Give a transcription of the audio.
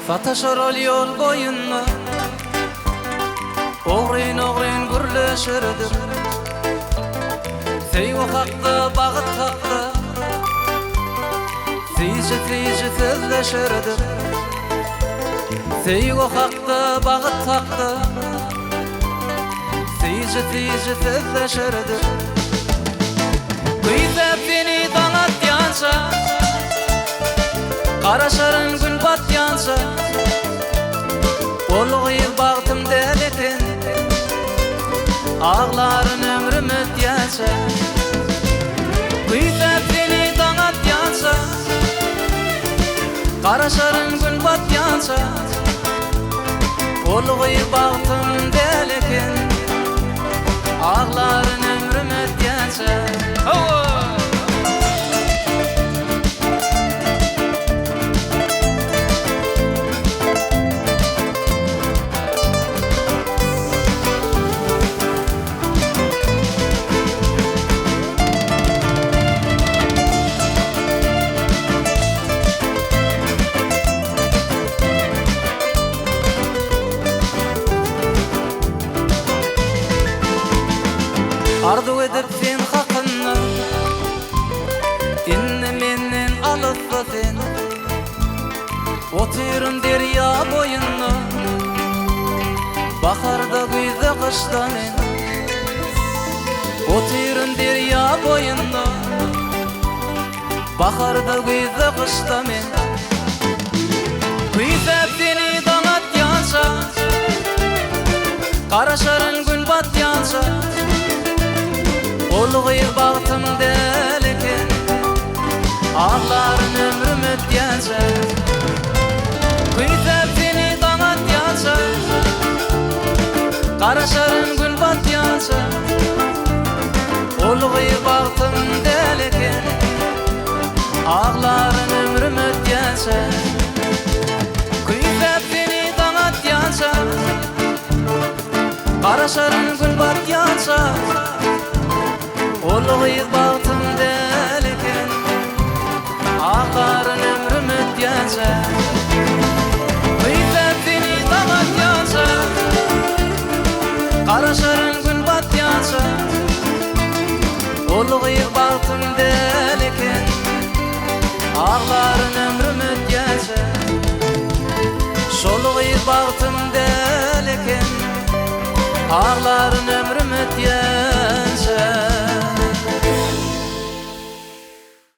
Fataşar ol yol boyunna, oğrin oğrin gürleşirdir. Seygu hakta, bağıt hakta, Seyci tezleşirdir. Seygu hakta, bağıt hakta, Seyci tezleşirdir. Kıyzep seni danat yansa, Karaşarın gün bat yansa, Olğuyup bağıtım deletin, Ağların ömrüm ötyense. Kıyzep seni danat yansa, Karaşarın gün bat yansa, Olğuyup bağıtım deletin, Ağların ömrüm ötyense. Arzu edip sen hakkınna, inni menden alıpsa sen, Oturun derya boyunna, Baharda güze kışta men. Oturun derya boyunna, Baharda güze kışta men. Kıyzep seni danat yansa, Karaşarın gün bat yansa, Olğuyup bağıtım delekin, Ağların ömrüm ötyense. Kıyzep seni danat yansa, Karaşarın gün bat yansa, Olğuyup bağıtım delekin, Ağların ömrüm ötyense. Kıyzep seni danat yansa, Karaşarın gün bat yansa, Olğuyup bağıtım delekin, Ağların ömrüm ötyense. Kıyzep seni danat yansa, Karaşarın gün bat yansa, Olğuyup bağıtım delekin, Ağların ömrüm ötyense. Solğuyup bağıtım delekin, Ağların ömrüm ötyense.